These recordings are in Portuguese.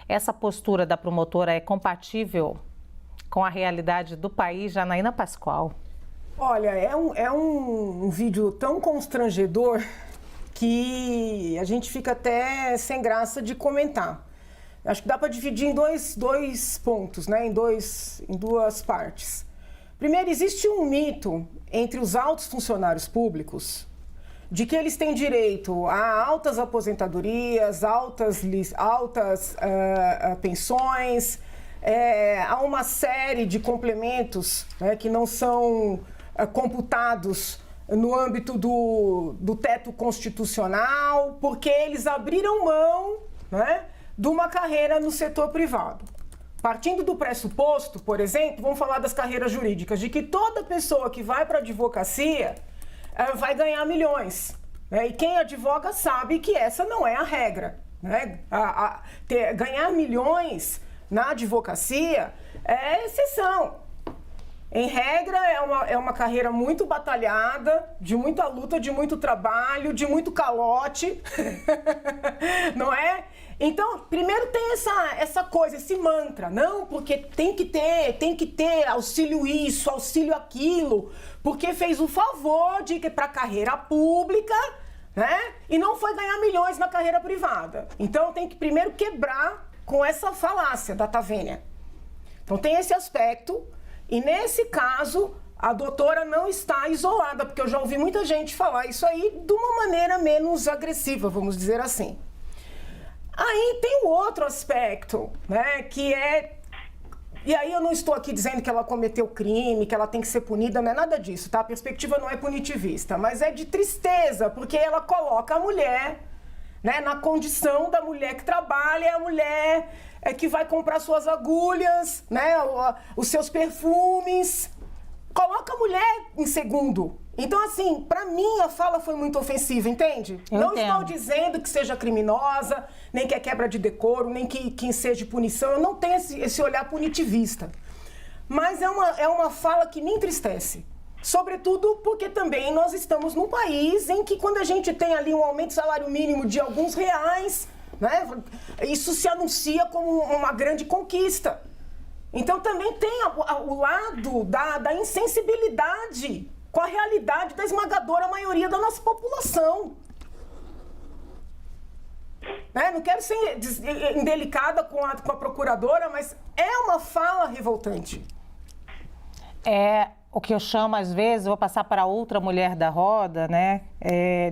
Essa postura da promotora é compatível com a realidade do país, Janaína Pascoal? Olha, é um vídeo tão constrangedor que a gente fica até sem graça de comentar. Acho que dá para dividir em dois pontos, né? Em duas partes. Primeiro, existe um mito entre os altos funcionários públicos de que eles têm direito a altas aposentadorias, altas pensões, a uma série de complementos, né, que não são computados no âmbito do teto constitucional, porque eles abriram mão, né, de uma carreira no setor privado. Partindo do pressuposto, por exemplo, vamos falar das carreiras jurídicas, de que toda pessoa que vai para a advocacia vai ganhar milhões. Né? E quem advoga sabe que essa não é a regra. Né? Ganhar milhões na advocacia é exceção. Em regra, é uma carreira muito batalhada, de muita luta, de muito trabalho, de muito calote, não é? Então, primeiro tem essa coisa, esse mantra, não, porque tem que ter auxílio isso, auxílio aquilo, porque fez o favor de ir para a carreira pública, né? E não foi ganhar milhões na carreira privada. Então, tem que primeiro quebrar com essa falácia da Tavênia. Então, tem esse aspecto. E nesse caso, a doutora não está isolada, porque eu já ouvi muita gente falar isso aí de uma maneira menos agressiva, vamos dizer assim. Aí tem o outro aspecto, né, que é... E aí eu não estou aqui dizendo que ela cometeu crime, que ela tem que ser punida, não é nada disso, tá? A perspectiva não é punitivista, mas é de tristeza, porque ela coloca a mulher, né, na condição da mulher que trabalha, a mulher que vai comprar suas agulhas, né, os seus perfumes, coloca a mulher em segundo. Então, assim, para mim a fala foi muito ofensiva, entende? Não estou dizendo que seja criminosa, nem que é quebra de decoro, nem que seja punição, eu não tenho esse olhar punitivista. Mas é uma fala que me entristece. Sobretudo porque também nós estamos num país em que quando a gente tem ali um aumento do salário mínimo de alguns reais, né, isso se anuncia como uma grande conquista. Então também tem o lado da insensibilidade com a realidade da esmagadora maioria da nossa população. Né? Não quero ser indelicada com a procuradora, mas é uma fala revoltante. É o que eu chamo, às vezes, vou passar para outra mulher da roda, né,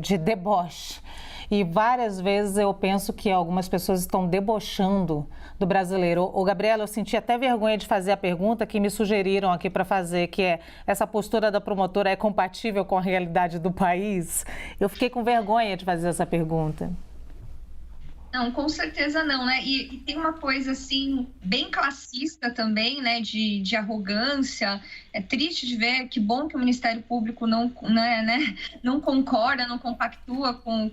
de deboche. E várias vezes eu penso que algumas pessoas estão debochando do brasileiro. Ô, Gabriela, eu senti até vergonha de fazer a pergunta que me sugeriram aqui para fazer, que é: essa postura da promotora é compatível com a realidade do país? Eu fiquei com vergonha de fazer essa pergunta. Não, com certeza não, né? E tem uma coisa, assim, bem classista também, né? De arrogância. É triste de ver, que bom que o Ministério Público não concorda, não compactua com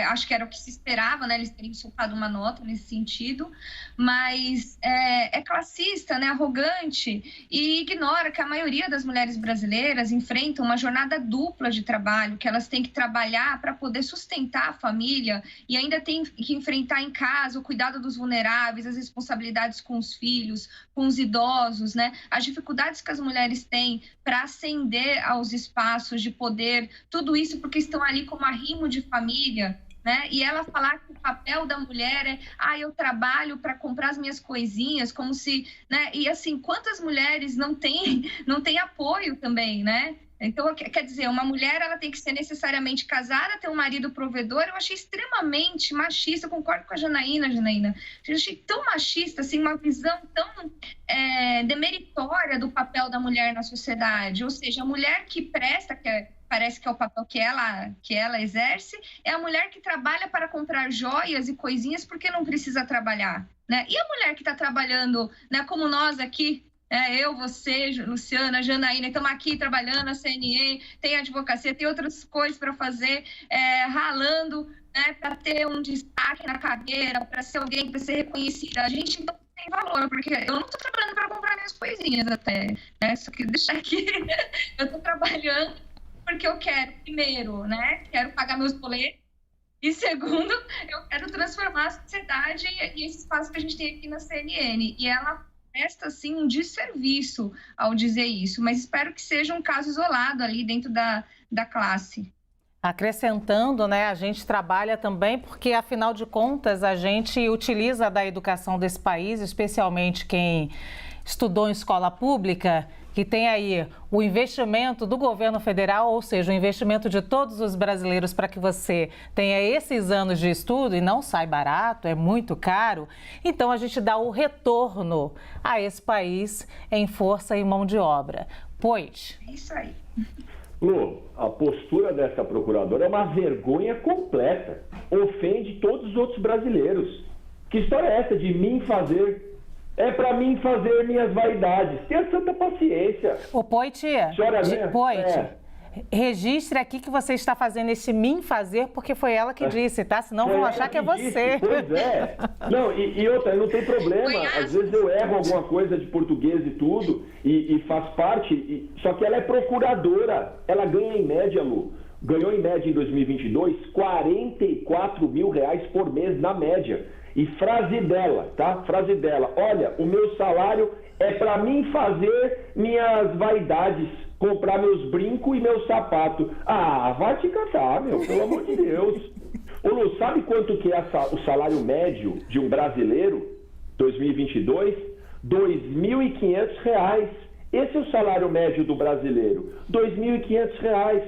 acho que era o que se esperava, né? Eles teriam soltado uma nota nesse sentido. Mas é classista, né? Arrogante, e ignora que a maioria das mulheres brasileiras enfrentam uma jornada dupla de trabalho, que elas têm que trabalhar para poder sustentar a família e ainda tem que enfrentar em casa o cuidado dos vulneráveis, as responsabilidades com os filhos, com os idosos, né? As dificuldades que as mulheres têm para ascender aos espaços de poder, tudo isso porque estão ali como arrimo de família, né? E ela falar que o papel da mulher é: eu trabalho para comprar as minhas coisinhas, como se, né? E assim, quantas mulheres não têm apoio também, né? Então, quer dizer, uma mulher, ela tem que ser necessariamente casada, ter um marido provedor. Eu achei extremamente machista, eu concordo com a Janaína. Eu achei tão machista, assim, uma visão tão demeritória do papel da mulher na sociedade. Ou seja, a mulher que presta, parece que é o papel que ela exerce, é a mulher que trabalha para comprar joias e coisinhas porque não precisa trabalhar, né? E a mulher que está trabalhando, né, como nós aqui, eu, você, Luciana, Janaína, estamos aqui trabalhando na CNE, tem advocacia, tem outras coisas para fazer, ralando, né, para ter um destaque na carreira, para ser alguém, para ser reconhecida. A gente não tem valor, porque eu não estou trabalhando para comprar minhas coisinhas até, né? Só que deixar aqui, eu estou trabalhando porque eu quero, primeiro, né, quero pagar meus boletos, E segundo, eu quero transformar a sociedade e esse espaço que a gente tem aqui na CNN. E ela presta, assim, um desserviço ao dizer isso, mas espero que seja um caso isolado ali dentro da classe. Acrescentando, né, a gente trabalha também porque, afinal de contas, a gente utiliza da educação desse país, especialmente quem estudou em escola pública, que tem aí o investimento do governo federal, ou seja, o investimento de todos os brasileiros para que você tenha esses anos de estudo e não sai barato, é muito caro. Então, a gente dá o retorno a esse país em força e mão de obra. Pois... É isso aí. Lu, a postura dessa procuradora é uma vergonha completa. Ofende todos os outros brasileiros. Que história é essa de mim fazer? É para mim fazer minhas vaidades. Tenha santa paciência. Ô, Poit, registre aqui que você está fazendo esse mim fazer porque foi ela que disse, tá? Senão vão achar que é você. Pois é. Não, e outra, não tem problema. Às vezes eu erro alguma coisa de português e tudo, e faz parte. Só que ela é procuradora. Ela ganha em média, Lu. Ganhou em média em 2022 R$44 mil por mês na média. E frase dela, tá? Frase dela. Olha, o meu salário é para mim fazer minhas vaidades, comprar meus brincos e meu sapato. Ah, vai te catar, meu, pelo amor de Deus. Ô, Lu, sabe quanto que é o salário médio de um brasileiro, 2022? R$2.500. Esse é o salário médio do brasileiro, R$2.500.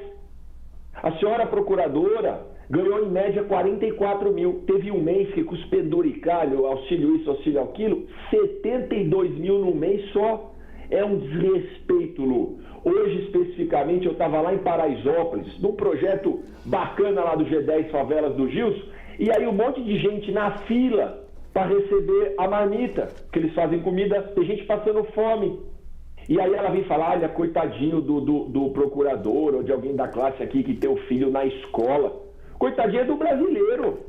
A senhora procuradora ganhou em média 44 mil. Teve um mês que com os penduricalhos, auxílio isso, auxílio aquilo, 72 mil no mês só. É um desrespeito, Lu. Hoje, especificamente, eu estava lá em Paraisópolis, num projeto bacana lá do G10 Favelas do Gilson, e aí um monte de gente na fila para receber a marmita, que eles fazem comida, tem gente passando fome. E aí ela vem falar, olha, coitadinho do procurador ou de alguém da classe aqui que tem o filho na escola. Coitadinha do brasileiro,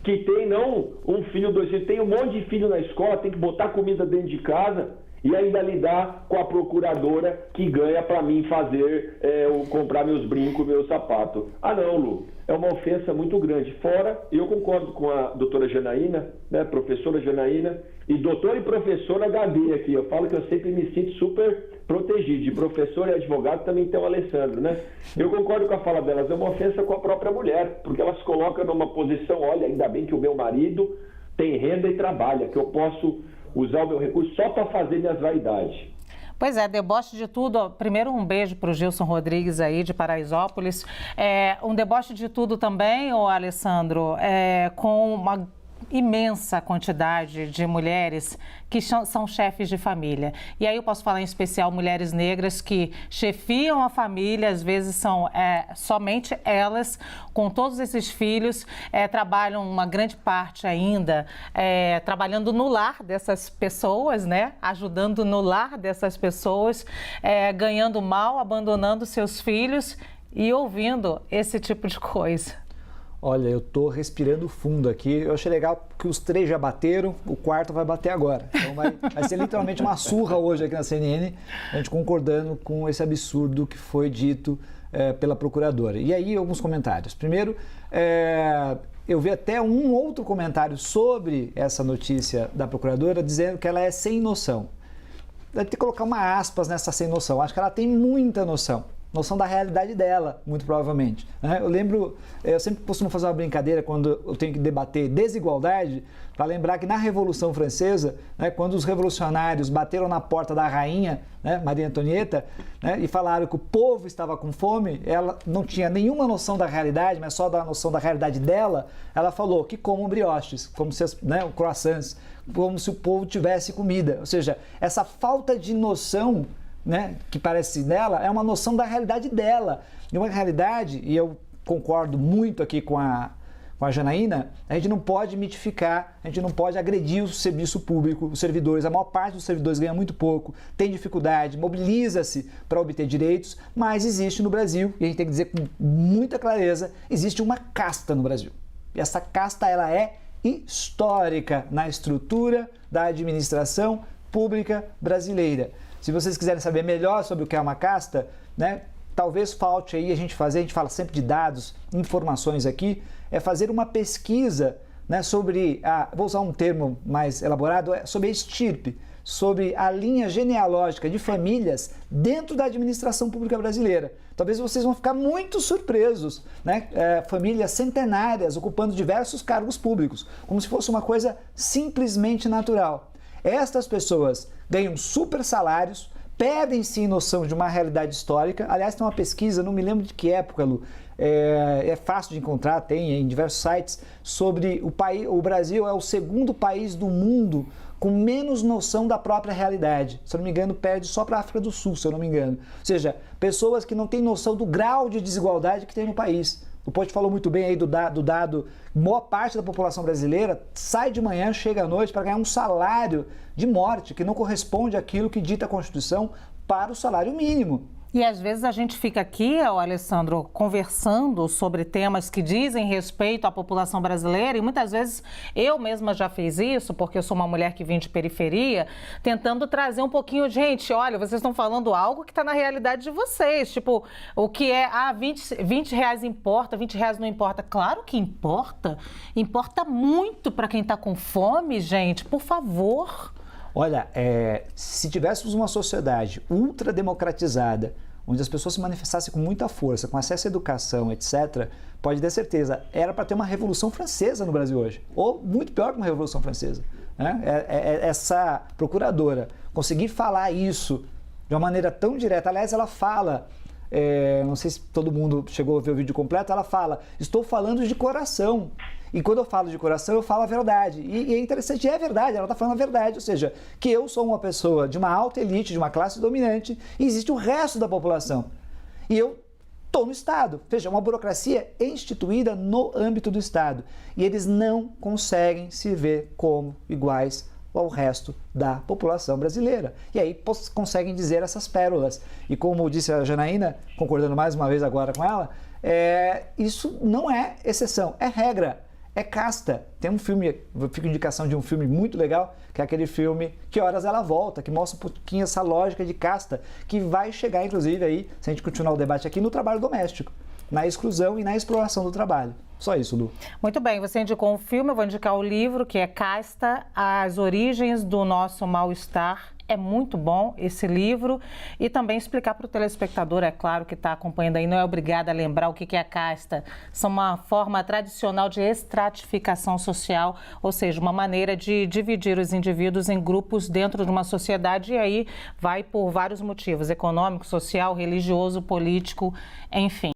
que tem não um filho, 2 filhos, tem um monte de filho na escola, tem que botar comida dentro de casa e ainda lidar com a procuradora que ganha para mim fazer, comprar meus brincos, meu sapato. Ah não, Lu, é uma ofensa muito grande. Fora, eu concordo com a doutora Janaína, né, professora Janaína, e doutora e professora Gabi aqui. Eu falo que eu sempre me sinto super protegido. De professor e advogado também tem o Alessandro, né? Eu concordo com a fala delas, é uma ofensa com a própria mulher, porque elas colocam numa posição, olha, ainda bem que o meu marido tem renda e trabalha, que eu posso usar o meu recurso só para fazer minhas vaidades. Pois é, deboche de tudo. Primeiro, um beijo para o Gilson Rodrigues aí, de Paraisópolis. Um deboche de tudo também, ô Alessandro, com uma imensa quantidade de mulheres que são chefes de família. E aí eu posso falar em especial mulheres negras que chefiam a família, às vezes são somente elas, com todos esses filhos, trabalham uma grande parte ainda trabalhando no lar dessas pessoas, né? Ajudando no lar dessas pessoas, ganhando mal, abandonando seus filhos e ouvindo esse tipo de coisa. Olha, eu tô respirando fundo aqui. Eu achei legal que os 3 já bateram, o 4º vai bater agora. Então vai ser literalmente uma surra hoje aqui na CNN, a gente concordando com esse absurdo que foi dito pela procuradora. E aí, alguns comentários. Primeiro, eu vi até um outro comentário sobre essa notícia da procuradora, dizendo que ela é sem noção. Deve ter que colocar uma aspas nessa sem noção. Acho que ela tem muita noção da realidade dela, muito provavelmente. Eu sempre costumo fazer uma brincadeira quando eu tenho que debater desigualdade, para lembrar que na Revolução Francesa, quando os revolucionários bateram na porta da rainha, Maria Antonieta, e falaram que o povo estava com fome, ela não tinha nenhuma noção da realidade, mas só da noção da realidade dela, ela falou que comam brioches, como se croissants, como se o povo tivesse comida. Ou seja, essa falta de noção que parece nela, é uma noção da realidade dela. E uma realidade, e eu concordo muito aqui com a Janaína, a gente não pode mitificar, a gente não pode agredir o serviço público, os servidores. A maior parte dos servidores ganha muito pouco, tem dificuldade, mobiliza-se para obter direitos, mas existe no Brasil, e a gente tem que dizer com muita clareza, existe uma casta no Brasil. E essa casta, ela é histórica na estrutura da administração pública brasileira. Se vocês quiserem saber melhor sobre o que é uma casta, talvez falte aí a gente fala sempre de dados, informações aqui, é fazer uma pesquisa, né, sobre, vou usar um termo mais elaborado, sobre a estirpe, sobre a linha genealógica de famílias dentro da administração pública brasileira. Talvez vocês vão ficar muito surpresos, né? Famílias centenárias ocupando diversos cargos públicos, como se fosse uma coisa simplesmente natural. Estas pessoas ganham super salários, perdem sim noção de uma realidade histórica. Aliás, tem uma pesquisa, não me lembro de que época, Lu, é fácil de encontrar, tem em diversos sites, sobre o Brasil é o segundo país do mundo com menos noção da própria realidade. Se eu não me engano, perde só para a África do Sul, se eu não me engano. Ou seja, pessoas que não têm noção do grau de desigualdade que tem no país. O Post falou muito bem aí do dado, maior parte da população brasileira sai de manhã, chega à noite para ganhar um salário de morte que não corresponde àquilo que dita a Constituição para o salário mínimo. E às vezes a gente fica aqui, Alessandro, conversando sobre temas que dizem respeito à população brasileira e muitas vezes eu mesma já fiz isso, porque eu sou uma mulher que vem de periferia, tentando trazer um pouquinho, gente, olha, vocês estão falando algo que está na realidade de vocês, tipo, o que é, 20 reais importa, 20 reais não importa. Claro que importa muito para quem está com fome, gente, por favor. Olha, se tivéssemos uma sociedade ultrademocratizada, onde as pessoas se manifestassem com muita força, com acesso à educação, etc., pode ter certeza, era para ter uma Revolução Francesa no Brasil hoje, ou muito pior que uma Revolução Francesa. Né? Essa procuradora conseguir falar isso de uma maneira tão direta, aliás, ela fala, não sei se todo mundo chegou a ver o vídeo completo, ela fala, estou falando de coração. E quando eu falo de coração, eu falo a verdade. E é interessante, é verdade, ela está falando a verdade. Ou seja, que eu sou uma pessoa de uma alta elite, de uma classe dominante, e existe o resto da população. E eu estou no Estado. Veja, uma burocracia instituída no âmbito do Estado. E eles não conseguem se ver como iguais ao resto da população brasileira. E aí conseguem dizer essas pérolas. E como disse a Janaína, concordando mais uma vez agora com ela, isso não é exceção, é regra. É casta. Tem um filme, fica indicação de um filme muito legal, que é aquele filme Que Horas Ela Volta, que mostra um pouquinho essa lógica de casta, que vai chegar, inclusive, aí, se a gente continuar o debate aqui, no trabalho doméstico, na exclusão e na exploração do trabalho. Só isso, Lu. Muito bem, você indicou um filme, eu vou indicar o livro, que é Casta, As Origens do Nosso Mal-Estar. É muito bom esse livro e também explicar para o telespectador, é claro, que está acompanhando aí, não é obrigado a lembrar o que é a casta. São uma forma tradicional de estratificação social, ou seja, uma maneira de dividir os indivíduos em grupos dentro de uma sociedade e aí vai por vários motivos, econômico, social, religioso, político, enfim.